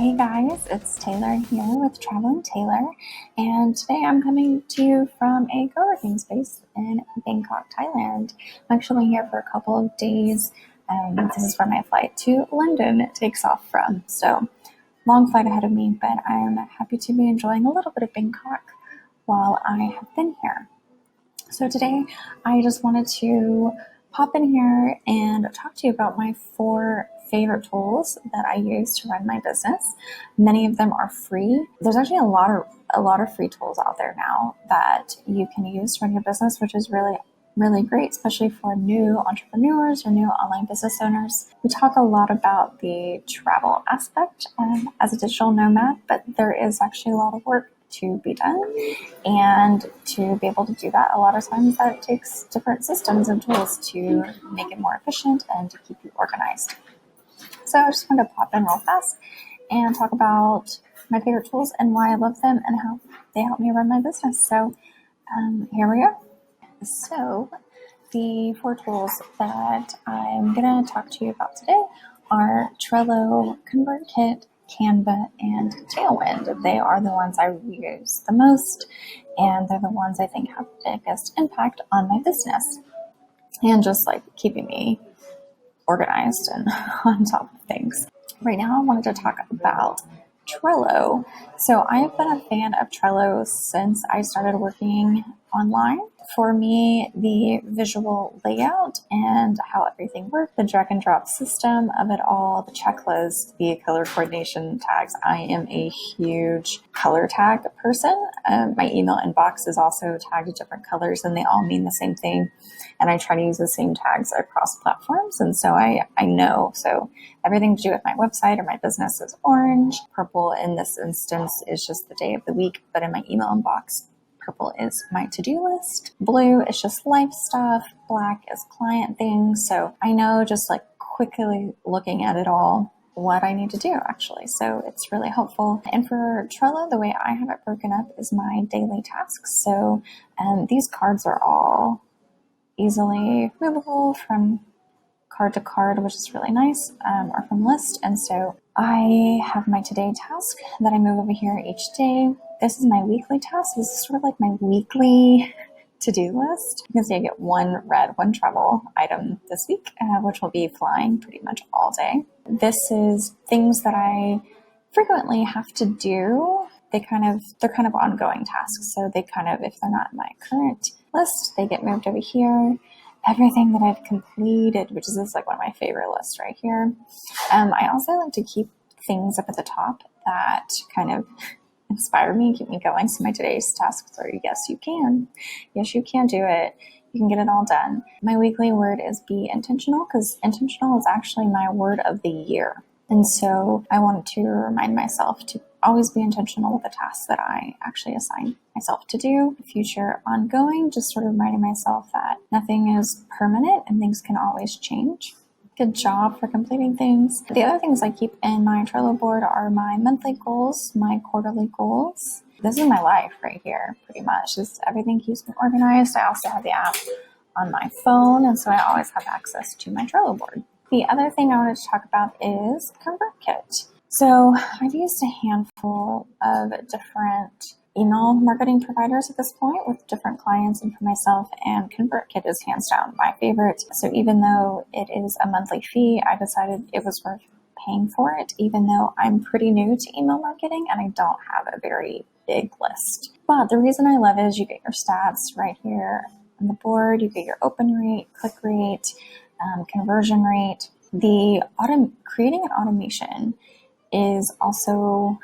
Hey guys, it's Taylor here with Travel and Taylor, and today I'm coming to you from a co-working space in Bangkok, Thailand. I'm actually here for a couple of days. This is where my flight to London takes off from, so long flight ahead of me, but I'm happy to be enjoying a little bit of Bangkok while I have been here. So today I just wanted to pop in here and talk to you about my 4 favorite tools that I use to run my business. Many of them are free. There's actually a lot of free tools out there now that you can use to run your business, which is really great, especially for new entrepreneurs or new online business owners. We talk a lot about the travel aspect as a digital nomad, but there is actually a lot of work to be done, and to be able to do that, a lot of times that takes different systems and tools to make it more efficient and to keep you organized. So I just wanted to pop in real fast and talk about my favorite tools and why I love them and how they help me run my business. So here we go. So the 4 tools that I'm going to talk to you about today are Trello, Convertkit, Canva, and Tailwind. They are the ones I use the most, and they're the ones I think have the biggest impact on my business and just like keeping me organized and on top of things. Right now I wanted to talk about Trello. So I've been a fan of Trello since I started working online. For me, the visual layout and how everything worked, the drag and drop system of it all, the checklist, the color coordination tags. I am a huge color tag person. My email inbox is also tagged different colors and they all mean the same thing. And I try to use the same tags across platforms. And so I know. So everything to do with my website or my business is orange. Purple in this instance is just the day of the week, but in my email inbox, purple is my to-do list. Blue is just life stuff. Black is client things. So I know just like quickly looking at it all what I need to do actually. So it's really helpful. And for Trello, the way I have it broken up is my daily tasks. So these cards are all easily movable from card to card, which is really nice, or from list. And so I have my today task that I move over here each day. This is my weekly task. This is sort of like my weekly to-do list. You can see I get one travel item this week, which will be flying pretty much all day. This is things that I frequently have to do. They're kind of ongoing tasks. So they kind of, if they're not in my current list, they get moved over here. Everything that I've completed, which is just like one of my favorite lists right here. I also like to keep things up at the top that kind of inspire me, keep me going. So my today's tasks are yes, you can. Yes, you can do it. You can get it all done. My weekly word is be intentional, because intentional is actually my word of the year. And so I wanted to remind myself to always be intentional with the tasks that I actually assign myself to do. Future ongoing, just sort of reminding myself that nothing is permanent and things can always change. Good job for completing things. The other things I keep in my Trello board are my monthly goals, my quarterly goals. This is my life right here, pretty much. Just everything keeps me organized. I also have the app on my phone, and so I always have access to my Trello board. The other thing I wanted to talk about is Convertkit. So I've used a handful of different email marketing providers at this point with different clients and for myself, and Convertkit is hands down my favorite. So even though it is a monthly fee, I decided it was worth paying for it, even though I'm pretty new to email marketing and I don't have a very big list. But the reason I love it is you get your stats right here on the board. You get your open rate, click rate, conversion rate. Creating an automation is also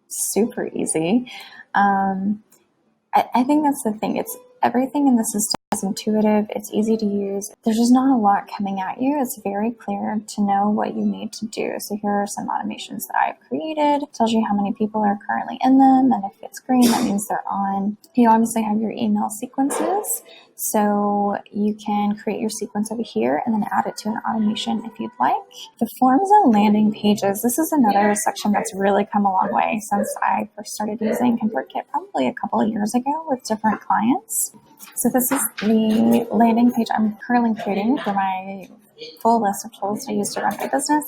super easy. I think that's the thing. It's everything in the system is intuitive. It's easy to use. There's just not a lot coming at you. It's very clear to know what you need to do. So here are some automations that I've created. It tells you how many people are currently in them. And if it's green, that means they're on. You obviously have your email sequences. So you can create your sequence over here and then add it to an automation if you'd like. The forms and landing pages. This is another section that's really come a long way since I first started using Convertkit probably a couple of years ago with different clients. So this is the landing page I'm currently creating for my full list of tools I use to run my business.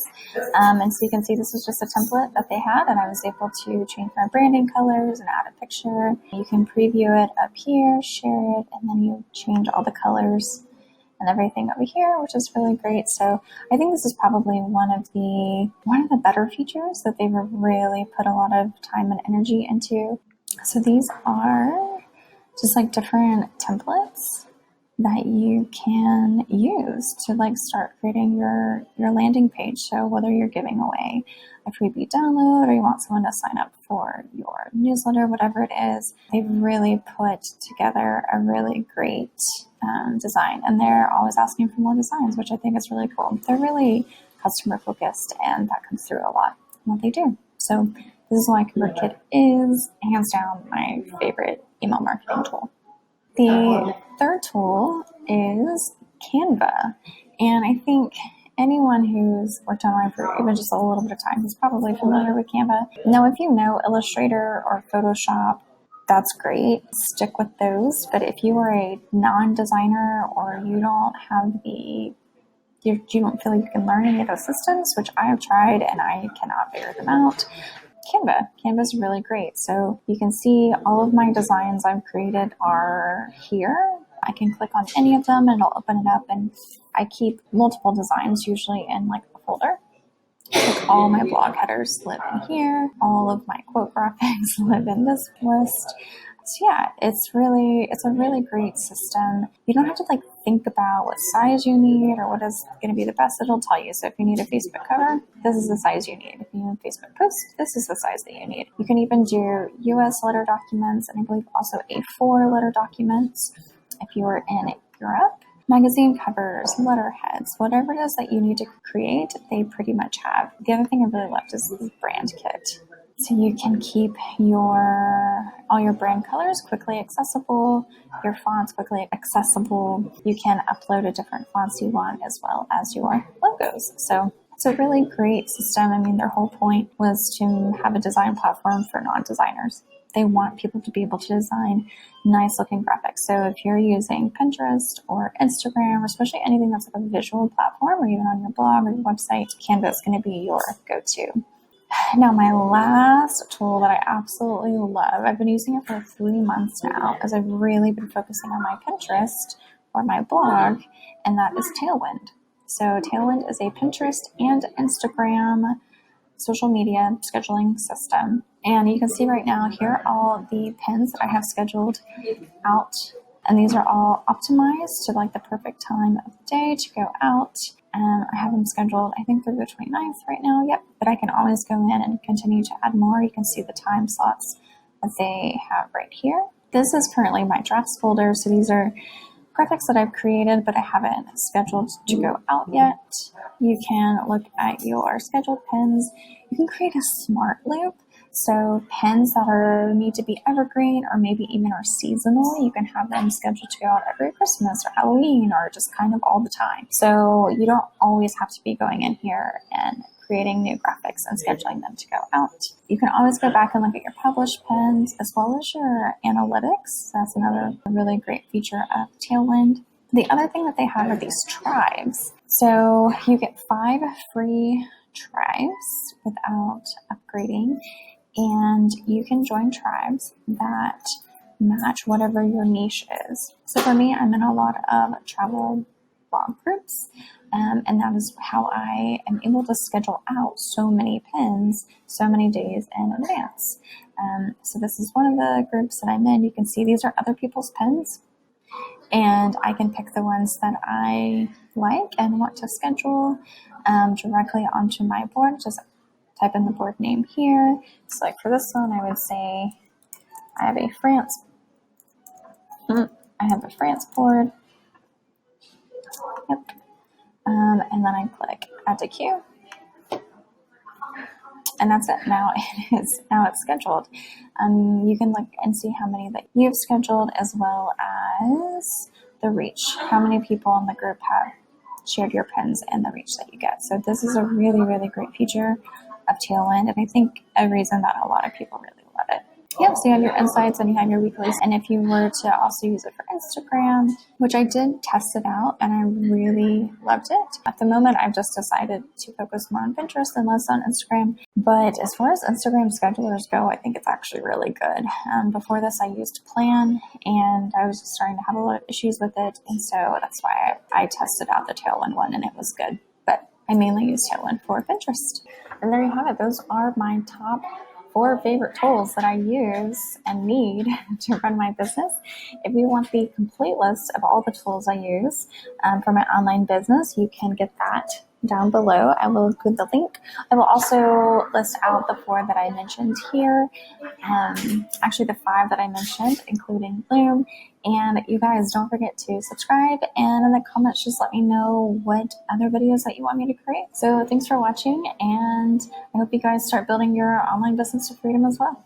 And so you can see this is just a template that they had, and I was able to change my branding colors and add a picture. You can preview it up here, share it, and then you change all the colors and everything over here, which is really great. So I think this is probably one of the better features that they've really put a lot of time and energy into. So these are just like different templates that you can use to like start creating your landing page. So whether you're giving away a freebie download or you want someone to sign up for your newsletter, whatever it is, they've really put together a really great design, and they're always asking for more designs, which I think is really cool. They're really customer focused, and that comes through a lot in what they do. So this is why Convertkit is hands down my favorite email marketing tool. The third tool is Canva, and I think anyone who's worked online for even just a little bit of time is probably familiar with Canva. Now, if you know Illustrator or Photoshop, that's great. Stick with those. But if you are a non-designer or you don't have you don't feel like you can learn any of those systems, which I have tried and I cannot figure them out, Canva is really great. So you can see all of my designs I've created are here. I can click on any of them and it'll open it up, and I keep multiple designs usually in like a folder. Like all my blog headers live in here. All of my quote graphics live in this list. So yeah, it's a really great system. You don't have to like think about what size you need or what is going to be the best. It'll tell you. So if you need a Facebook cover, this is the size you need. If you need a Facebook post, this is the size that you need. You can even do US letter documents, and I believe also A4 letter documents if you are in Europe. Magazine covers, letterheads, whatever it is that you need to create, they pretty much have. The other thing I really loved is the brand kit. So you can keep all your brand colors quickly accessible, your fonts quickly accessible. You can upload a different fonts you want as well as your logos. So it's a really great system. I mean, their whole point was to have a design platform for non-designers. They want people to be able to design nice looking graphics. So if you're using Pinterest or Instagram, or especially anything that's like a visual platform, or even on your blog or your website, Canva is going to be your go-to. Now, my last tool that I absolutely love, I've been using it for 3 months now because I've really been focusing on my Pinterest or my blog, and that is Tailwind. So Tailwind is a Pinterest and Instagram social media scheduling system. And you can see right now here are all the pins that I have scheduled out. And these are all optimized to like the perfect time of the day to go out. I have them scheduled, I think, through the 29th right now. Yep. But I can always go in and continue to add more. You can see the time slots that they have right here. This is currently my drafts folder. So these are graphics that I've created, but I haven't scheduled to go out yet. You can look at your scheduled pins. You can create a smart loop. So pins that need to be evergreen or maybe even are seasonal, you can have them scheduled to go out every Christmas or Halloween or just kind of all the time. So you don't always have to be going in here and creating new graphics and scheduling them to go out. You can always go back and look at your published pins as well as your analytics. That's another really great feature of Tailwind. The other thing that they have are these tribes. So you get 5 free tribes without upgrading, and you can join tribes that match whatever your niche is. So for me, I'm in a lot of travel blog groups, and that is how I am able to schedule out so many pins so many days in advance. So this is one of the groups that I'm in. You can see these are other people's pins, and I can pick the ones that I like and want to schedule directly onto my board. Just type in the board name here. So like for this one, I would say I have a France board. Yep. And then I click add to queue. And that's it. Now it's scheduled. You can look and see how many that you've scheduled as well as the reach. How many people in the group have shared your pins and the reach that you get. So this is a really, really great feature of Tailwind. And I think a reason that a lot of people really love it. Yeah, so you have your insights and you have your weeklies. And if you were to also use it for Instagram, which I did test it out and I really loved it. At the moment, I've just decided to focus more on Pinterest and less on Instagram. But as far as Instagram schedulers go, I think it's actually really good. Before this, I used Plan, and I was just starting to have a lot of issues with it. And so that's why I tested out the Tailwind one, and it was good. But I mainly use Tailwind for Pinterest. And there you have it. Those are my top 4 favorite tools that I use and need to run my business. If you want the complete list of all the tools I use for my online business, you can get that down below. I will include the link. I will also list out the 4 that I mentioned here. Actually, the 5 that I mentioned, including Loom. And you guys don't forget to subscribe, and in the comments just let me know what other videos that you want me to create. So thanks for watching, and I hope you guys start building your online business to freedom as well.